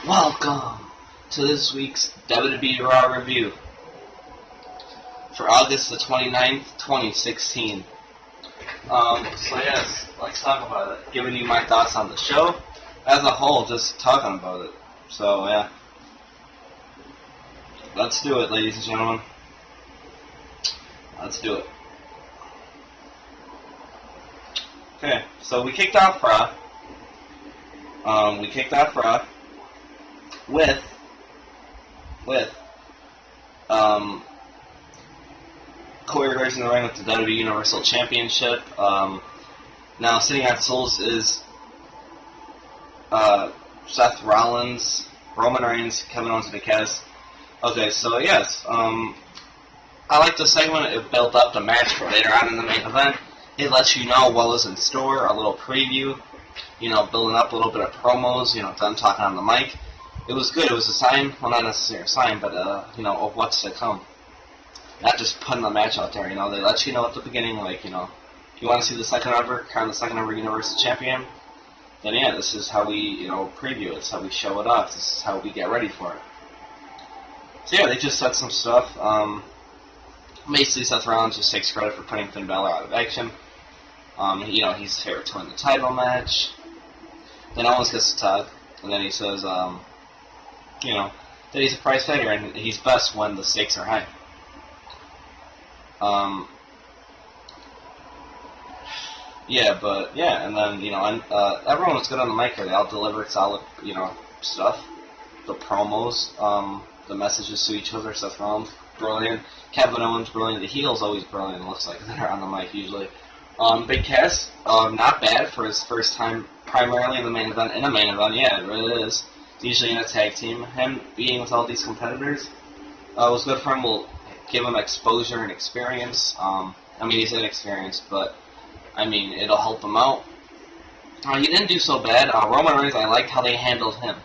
Welcome to this week's WWE Raw review for August the 29th, 2016. So yes, let's talk about it. Giving you my thoughts on the show as a whole, just talking about it. So yeah, let's do it, ladies and gentlemen. Let's do it. Okay, so we kicked off Raw. With Corey Graves in the ring with the WWE Universal Championship. Now sitting at Souls is Seth Rollins, Roman Reigns, Kevin Owens, and Cass. Okay, so yes, I like the segment. It built up the match for later on in the main event. It lets you know what was in store, a little preview, building up a little bit of promos, them talking on the mic. It was good. It was a sign, well, not necessarily a sign, but, of what's to come. Not just putting the match out there, They let you know at the beginning, you want to see the second ever Universal Champion? Then, yeah, this is how we, preview it. This is how we show it off. This is how we get ready for it. So, yeah, they just said some stuff. Basically, Seth Rollins just takes credit for putting Finn Balor out of action. He's favorite to win the title match. Then Owens gets to talk, and then he says, that he's a prize fighter and he's best when the stakes are high. And then, everyone was good on the mic here. They all delivered solid, stuff. The promos, the messages to each other. Seth Rollins, brilliant. Kevin Owens, brilliant. The heel's always brilliant, it looks like, they're on the mic usually. Big Cass, not bad for his first time primarily in the main event. In a main event, yeah, it really is. Usually in a tag team. Him being with all these competitors was good for him. Will give him exposure and experience. He's inexperienced, but, it'll help him out. He didn't do so bad. Roman Reigns, I liked how they handled him.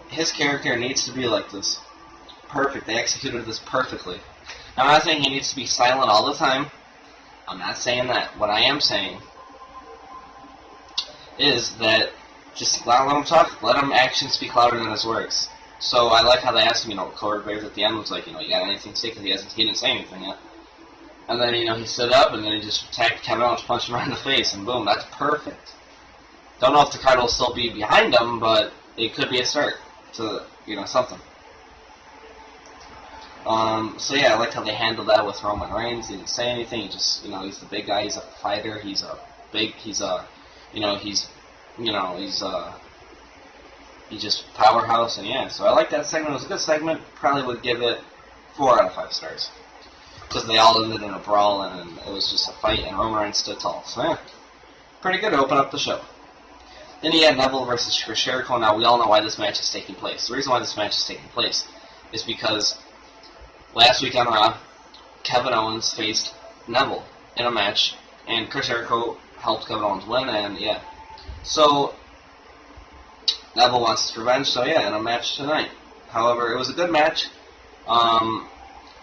His character needs to be like this. Perfect. They executed this perfectly. I'm not saying he needs to be silent all the time. I'm not saying that. What I am saying is that just let him talk. Let him action speak louder than his words. So I like how they asked him, Corey Graves at the end was like, you got anything to say? Because he didn't say anything yet. And then, he stood up and then he just attacked Kevin Owens, punched him right in the face, and boom, that's perfect. Don't know if the card will still be behind him, but it could be a start to, something. I liked how they handled that with Roman Reigns. He didn't say anything. He just, he's the big guy. He's a fighter. He's just powerhouse, and yeah. So I like that segment. It was a good segment. Probably would give it 4 out of 5 stars because they all ended in a brawl, and it was just a fight, and Roman Reigns stood tall. So yeah, pretty good to open up the show. Then he had Neville versus Chris Jericho. Now we all know why this match is taking place. The reason why this match is taking place is because last week on Raw, Kevin Owens faced Neville in a match, and Chris Jericho helped Kevin Owens win, and yeah. So, Neville wants his revenge, so yeah, in a match tonight. However, it was a good match.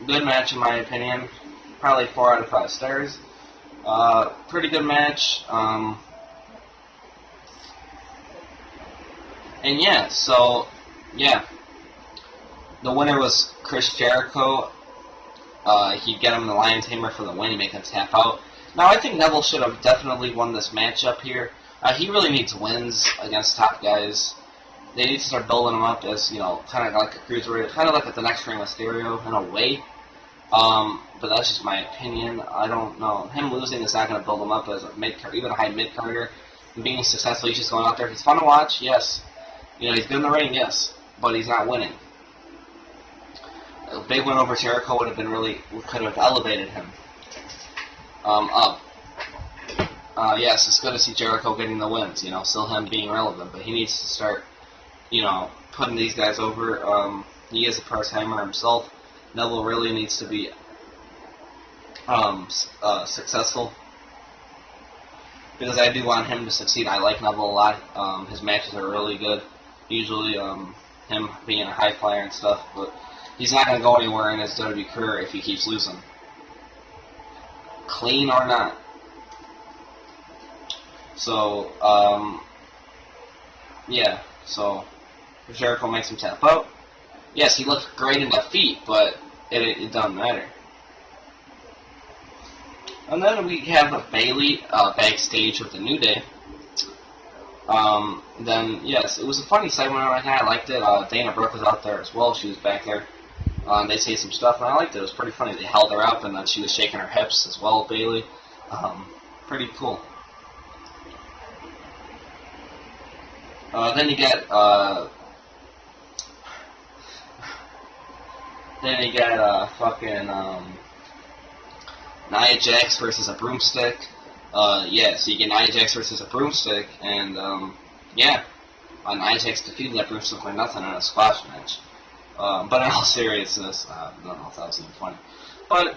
Good match in my opinion. Probably 4 out of 5 stars. Pretty good match. The winner was Chris Jericho. He'd get him the Lion Tamer for the win. He'd make him tap out. Now, I think Neville should have definitely won this matchup here. He really needs wins against top guys. They need to start building him up as, kind of like a cruiserweight, kind of like at the next Rey Mysterio in a way. But that's just my opinion. I don't know. Him losing is not going to build him up as a mid-card, even a high mid-carder. And being successful, he's just going out there. He's fun to watch, yes. He's good in the ring, yes. But he's not winning. A big win over Jericho could have elevated him up. Yes, it's good to see Jericho getting the wins, still him being relevant, but he needs to start, putting these guys over. He is a part-timer himself. Neville really needs to be successful, because I do want him to succeed. I like Neville a lot. His matches are really good, usually him being a high flyer and stuff, but he's not going to go anywhere in his WWE career if he keeps losing. Clean or not. So, Jericho makes him tap out. Yes, he looked great in defeat, but it doesn't matter. And then we have a Bayley backstage with the New Day. Then, yes, it was a funny segment. I liked it. Dana Brooke was out there as well. She was back there. They say some stuff, and I liked it. It was pretty funny. They held her up, and then she was shaking her hips as well, Bayley. Pretty cool. Then you get fucking Nia Jax versus a broomstick. Yeah, so you get Nia Jax versus a broomstick, and yeah, Nia Jax defeated that broomstick like nothing in a squash match. But in all seriousness, I don't know if that was even funny. But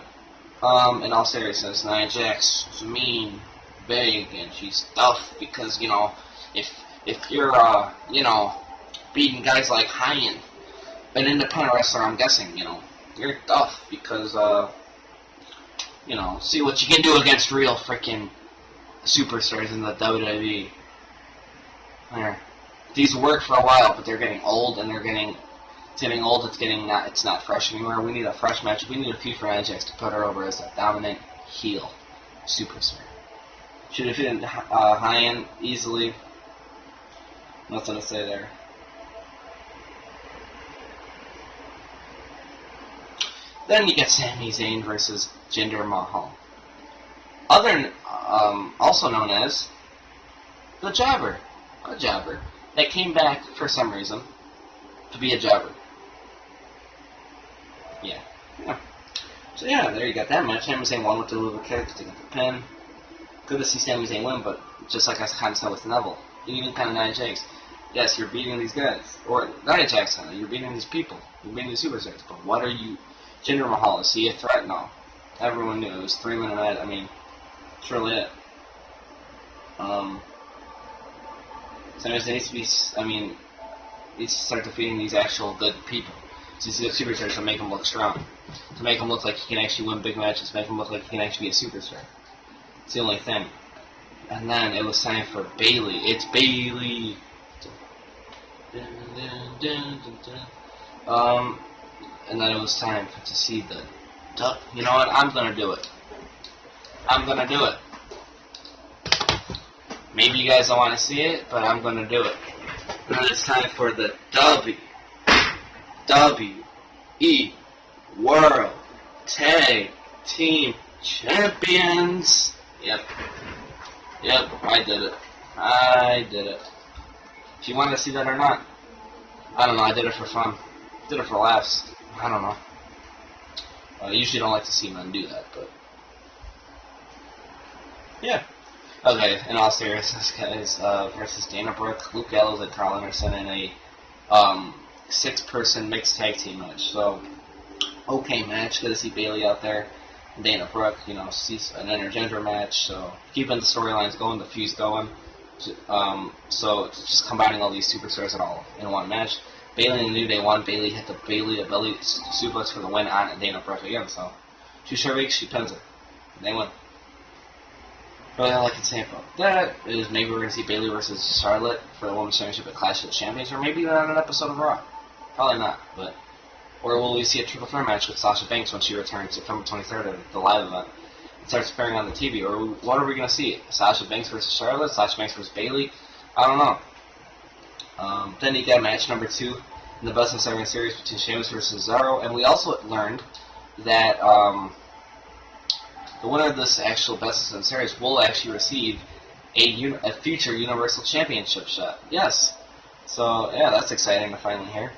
in all seriousness, Nia Jax is mean, big, and she's tough because if you're beating guys like Hyan, an independent wrestler, I'm guessing you're tough because see what you can do against real freaking superstars in the WWE. There. These work for a while, but they're getting old, and it's getting old. It's not fresh anymore. We need a fresh match. We need a feud for Nia Jax to put her over as a dominant heel superstar. Should have hit Hyan easily. Nothing to say there. Then you get Sami Zayn versus Jinder Mahal. Also known as the Jobber. A jobber. That came back for some reason to be a jobber. Yeah. So yeah, there you got that match. Sami Zayn won with the Luva kick to get the pin. Good to see Sami Zayn win, but just like I kind of said with Neville, even kind of Nia Jax. Yes, you're beating these guys. Or Nia Jax, you're beating these people. You're beating these superstars. But what are you... Jinder Mahal, is he a threat? No. Everyone knew. It was 3-minute match. I mean, it's really it. So there needs to be... needs to start defeating these actual good people. These superstars to make them look strong. To make them look like he can actually win big matches. To make them look like he can actually be a superstar. It's the only thing. And then it was time for Bayley. It's Bayley. And then it was time to see the... You know what? I'm going to do it. I'm going to do it. Maybe you guys don't want to see it, but I'm going to do it. And then it's time for the WWE World Tag Team Champions. Yep, I did it. If you want to see that or not, I don't know, I did it for fun. Did it for laughs. I don't know. I usually don't like to see men do that, but... yeah. Okay, in all seriousness, guys, versus Dana Brooke, Luke Gallows, and Carl Anderson in a 6-person mixed tag team match. So, okay match. Good to see Bayley out there. Dana Brooke, sees an intergender match. So, keeping the storylines going, the feud's going. So, just combining all these superstars in one match. Bayley and the New Day won. Bayley hit the belly suplex for the win on Dana Brooke again. So, 2 short weeks, she pins it. They win. Really all I can say about that is maybe we're going to see Bayley versus Charlotte for the Women's Championship at Clash of the Champions, or maybe on an episode of Raw. Probably not, but... Or will we see a triple threat match with Sasha Banks when she returns September 23rd at the live event and starts appearing on the TV? Or what are we going to see? Sasha Banks versus Charlotte? Sasha Banks versus Bayley? I don't know. Then you got match number 2 in the Best of 7 series between Sheamus versus Cesaro, and we also learned that... the winner of this actual Best of 7 series will actually receive a future Universal Championship shot. Yes. So, yeah, that's exciting to finally hear.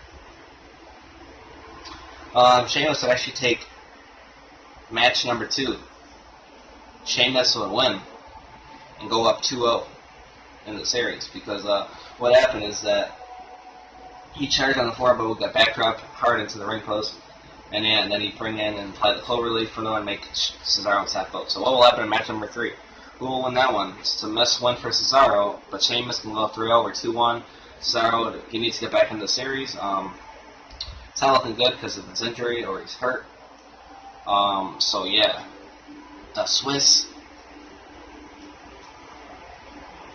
Sheamus would actually take match number 2. Sheamus would win and go up 2-0 in the series because what happened is that he charged on the floor but would get backdrop hard into the ring post. And then he'd bring in and apply the Cloverleaf for them and make Cesaro tap out. So what will happen in match number 3? Who will win that one? It's a mess win for Cesaro, but Sheamus can go 3-0 or 2-1. Cesaro, he needs to get back in the series. It's not looking good because of his injury or he's hurt. So yeah. The Swiss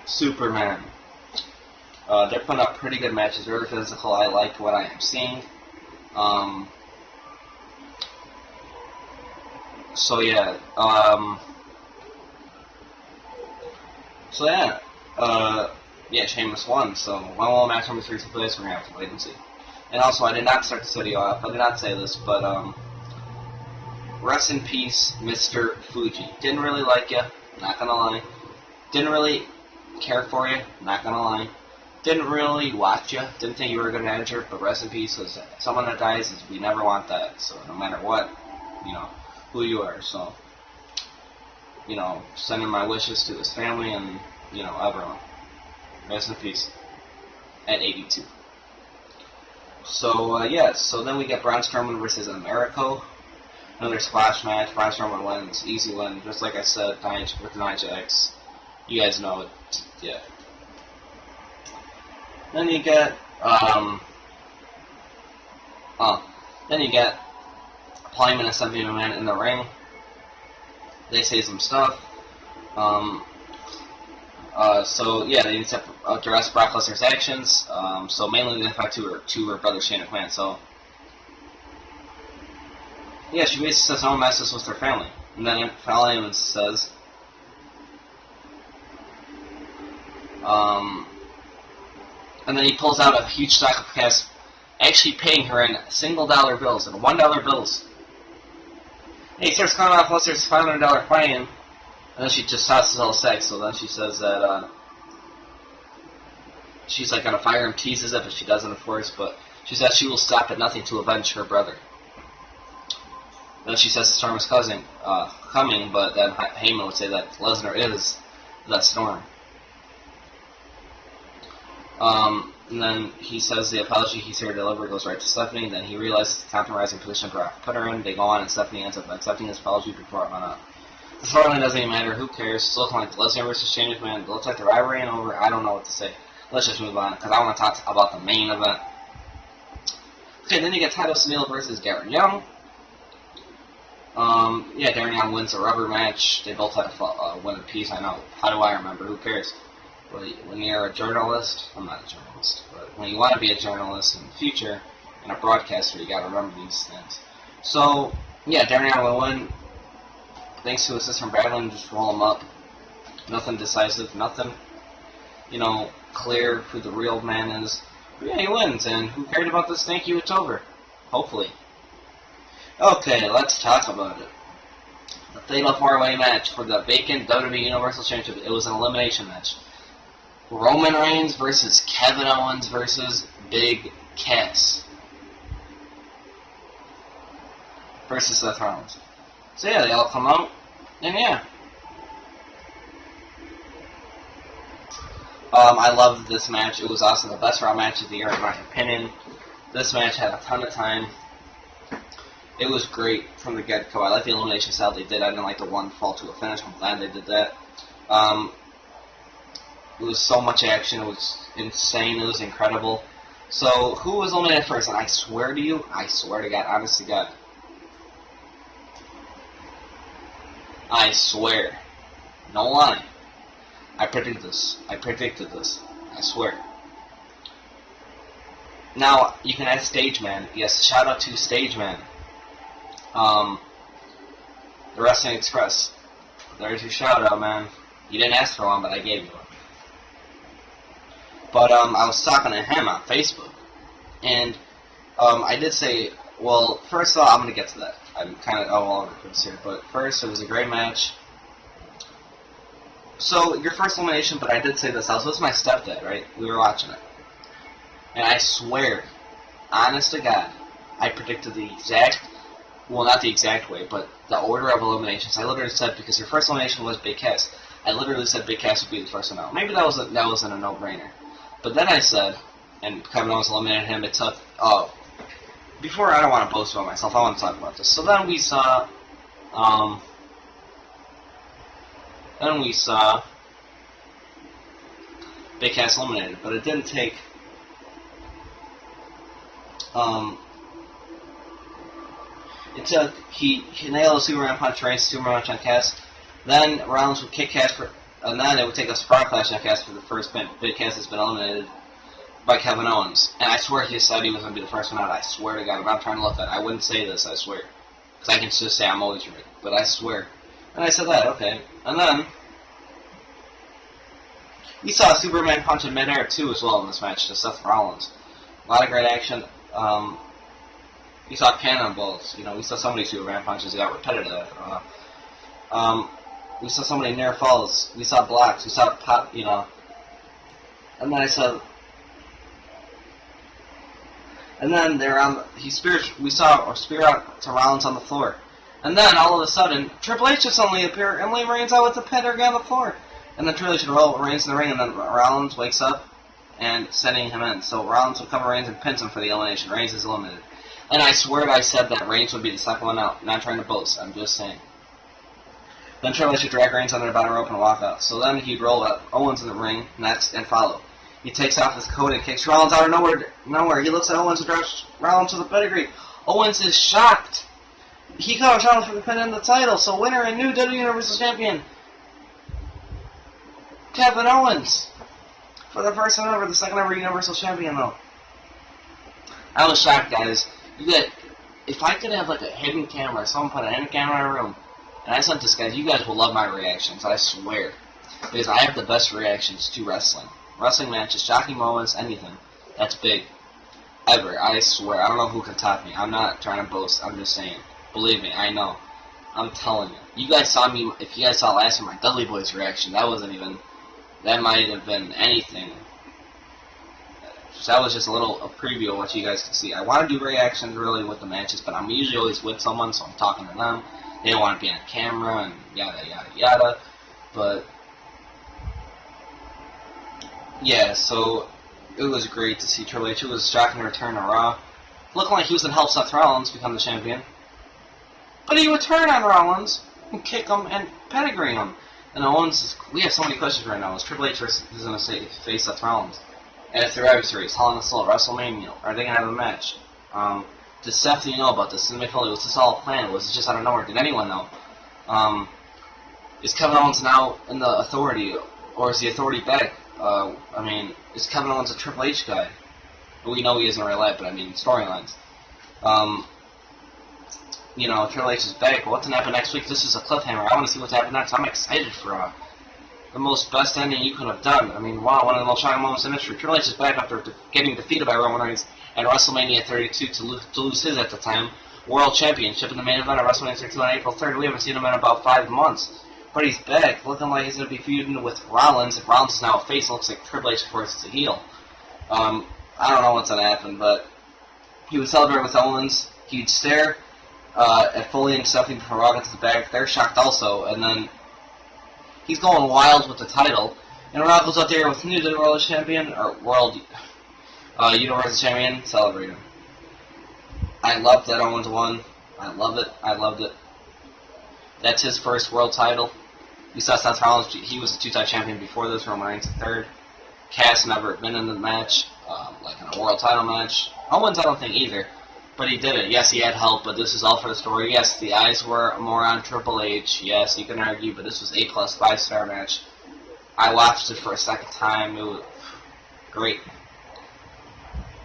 Superman. They're putting up pretty good matches, very physical. I like what I am seeing. So yeah, yeah, Sheamus won. So when will match number 3 take place? We're gonna have to wait and see. And also, I did not start this video off. I did not say this, but rest in peace, Mr. Fuji. Didn't really like you, not gonna lie. Didn't really care for you, not gonna lie. Didn't really watch you, didn't think you were a good manager, but rest in peace, because someone that dies, we never want that. So no matter what, you know, who you are. So, you know, sending my wishes to his family and, you know, everyone. Rest in peace. At 82. So, yeah, so then we get Braun Strowman versus Americo. Another squash match. Braun Strowman wins. Easy win. Just like I said, with Nia Jax. You guys know it. Yeah. Then you get, Plyman and Stephanie McMahon in the ring. They say some stuff. So yeah, they need to address Brock Lesnar's actions. So mainly they fight to her brother Shane McMahon. So yeah, she basically says no one messes with their family. And then Owens says, and then he pulls out a huge stack of cash, actually paying her in $1 bills and $1 bills. And he starts calling off Lesnar's $500 fine, and then she just tosses all sex. So then she says that she's like gonna fire him, teases it, but she doesn't, of course. But she says she will stop at nothing to avenge her brother. Then she says the storm is coming, but then Heyman would say that Lesnar is the storm. And then he says the apology he's here to deliver goes right to Stephanie. Then he realizes the compromising position Brock put her in. They go on, and Stephanie ends up accepting his apology before it went up. The storyline doesn't even matter. Who cares? It's looking like Lesnar versus Shane McMahon. It looks like the rivalry ain't over. I don't know what to say. Let's just move on, because I want to talk about the main event. Okay, then you get Titus O'Neil versus Darren Young. Yeah, Darren Young wins a rubber match. They both had a win apiece. I know. How do I remember? Who cares? When you're a journalist, I'm not a journalist, but when you want to be a journalist in the future and a broadcaster, you got to remember these things. So, yeah, Darren Young will win. Thanks to assist from Bradley, just roll him up. Nothing decisive, nothing, you know, clear who the real man is. But yeah, he wins, and who cared about this? Thank you, it's over. Hopefully. Okay, let's talk about it. The Fatal 4-Way match for the vacant WWE Universal Championship. It was an elimination match. Roman Reigns versus Kevin Owens versus Big Cass versus Seth Rollins. So yeah, they all come out, and yeah. I loved this match. It was also the best Raw match of the year, in my opinion. This match had a ton of time. It was great from the get-go. I like the elimination style they did. I didn't like the one fall to a finish. I'm glad they did that. It was so much action. It was insane. It was incredible. So, who was eliminated first? And I swear to you, I swear to God, honest to God, I swear, no lie, I predicted this. I swear. Now, you can add Stage Man. Yes, shout out to Stage Man. The Wrestling Express. There's your shout out, man. You didn't ask for one, but I gave you one. But I was talking to him on Facebook, and I did say, well, first of all, I'm going to get to that. I'm kind of all over the place here, but first, it was a great match. So, your first elimination, but I did say this, I was with my stepdad, right? We were watching it. And I swear, honest to God, I predicted the exact, well, not the exact way, but the order of eliminations. I literally said, because your first elimination was Big Cass, I literally said Big Cass would be the first one out. Maybe that wasn't a no-brainer. But then I said, and Kevin Owens eliminated him, it took, before, I don't want to boast about myself, I want to talk about this. So then we saw, Big Cass eliminated, but it didn't take, he nailed a Superman punch, Reigns Superman punch on Cass, then Rollins would kick Cass and then it would take a Frog Clash on Cass for the first pin. Big Cass has been eliminated. by Kevin Owens. And I swear he said he was going to be the first one out. I swear to God. I'm not trying to look at it. I wouldn't say this, I swear. Because I can just say I'm always right. But I swear. And I said that, okay. And then, we saw Superman punch in midair too as well in this match to Seth Rollins. A lot of great action. We saw cannonballs. You know, we saw so many Superman punches that got repetitive. We saw so many near falls. We saw blocks. We saw pop. You know. And then I saw. And then we saw a spear out to Rollins on the floor. And then all of a sudden, Triple H just suddenly appeared and leaves Reigns out with the pin on the floor. And then Triple H would roll Reigns in the ring, and then Rollins wakes up and sending him in. So Rollins would cover Reigns and pins him for the elimination. Reigns is eliminated. And I swear I said that Reigns would be the second one out. Not trying to boast, I'm just saying. Then Triple H would drag Reigns under the bottom rope and walk out. So then he'd roll up Owens in the ring next and follow. He takes off his coat and kicks Rollins out of nowhere. He looks at Owens and drops Rollins to the pedigree. Owens is shocked. He covers Rollins for the pin and the title. So winner and new WWE Universal Champion, Kevin Owens. For the first time ever, the second ever Universal Champion though. I was shocked, guys. If I could have like a hidden camera, someone put a hidden camera in a room, and I sent this, guys, you guys will love my reactions, I swear. Because I have the best reactions to wrestling. Wrestling matches, shocking moments, anything. That's big. Ever. I swear. I don't know who can top me. I'm not trying to boast. I'm just saying. Believe me, I know. I'm telling you. You guys saw me, if you guys saw last time, my Dudley Boys reaction, that wasn't even, that might have been anything. So that was just a preview of what you guys can see. I want to do reactions really with the matches, but I'm usually always with someone, so I'm talking to them. They don't want to be on camera and yada yada yada. But yeah, so it was great to see Triple H. It was a shocking return to Raw. Looking like he was going to help Seth Rollins become the champion. But he would turn on Rollins and kick him and pedigree him. And Owens, we have so many questions right now. Is Triple H is going to face Seth Rollins? And if their adversaries, Hell in a Cell, WrestleMania, are they going to have a match? Does Seth know about this? Does Mick Foley, was this all planned? Was it just out of nowhere? Did anyone know? Is Kevin Owens now in the Authority? Or is the Authority back? Is Kevin Owens a Triple H guy? We know he isn't in real life, but I mean, storylines. Triple H is back. What's going to happen next week? This is a cliffhanger. I want to see what's happening next. I'm excited for the most best ending you could have done. I mean, wow, one of the most shocking moments in history. Triple H is back after getting defeated by Roman Reigns at WrestleMania 32 to lose his, at the time, World Championship in the main event at WrestleMania 32 on April 3rd. We haven't seen him in about 5 months. But he's back, looking like he's going to be feuding with Rollins. If Rollins is now a face, it looks like Triple H, of course, is a heel. I don't know what's going to happen, but he would celebrate with Owens. He'd stare at Foley and Stephanie before Raw got to the back. They're shocked also, and then he's going wild with the title. And Raw goes out there with new World Champion, or World Universal Champion, celebrating. I loved that Owens won. I love it. I loved it. That's his first world title. We saw Seth Rollins, he was a 2-time champion before this, Roman Reigns III. Cass never been in the match, like in a world title match. Owens, I don't think either, but he did it. Yes, he had help, but this is all for the story. Yes, the eyes were more on Triple H. Yes, you can argue, but this was A+, 5-star match. I watched it for a second time. It was great.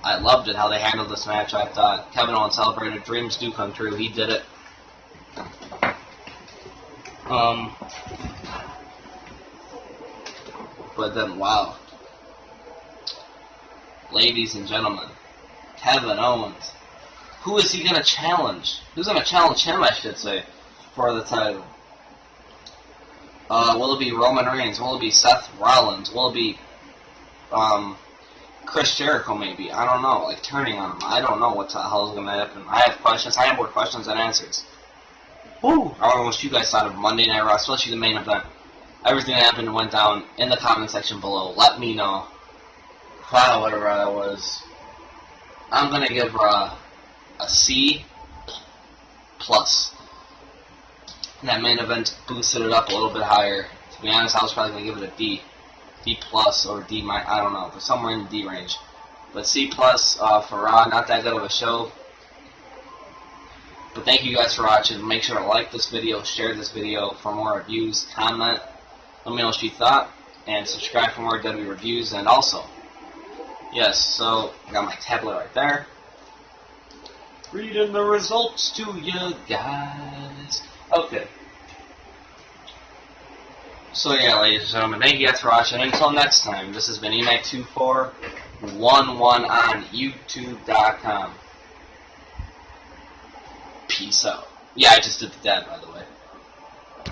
I loved it, how they handled this match. I thought Kevin Owens celebrated. Dreams do come true. He did it. But then, wow. Ladies and gentlemen, Kevin Owens. Who is he going to challenge? Who's going to challenge him, I should say, for the title? Will it be Roman Reigns? Will it be Seth Rollins? Will it be Chris Jericho, maybe? I don't know. Like, turning on him. I don't know what the hell is going to happen. I have questions. I have more questions than answers. Woo! I don't know what you guys thought of Monday Night Raw, especially the main event. Everything that happened went down in the comment section below. Let me know. Wow, what a Raw that was. I'm going to give Raw a C+. That main event boosted it up a little bit higher. To be honest, I was probably going to give it a D. D+, or D-, I don't know. But somewhere in the D range. But C+, for Raw, not that good of a show. But thank you guys for watching. Make sure to like this video, share this video for more reviews, comment, let me know what you thought, and subscribe for more WWE reviews. And also, Yes, so I got my tablet right there. Reading the results to you guys. Okay. So yeah, ladies and gentlemen, thank you guys for watching. Until next time, this has been emac2411 on youtube.com. Peace out. Yeah, I just did the dab, by the way.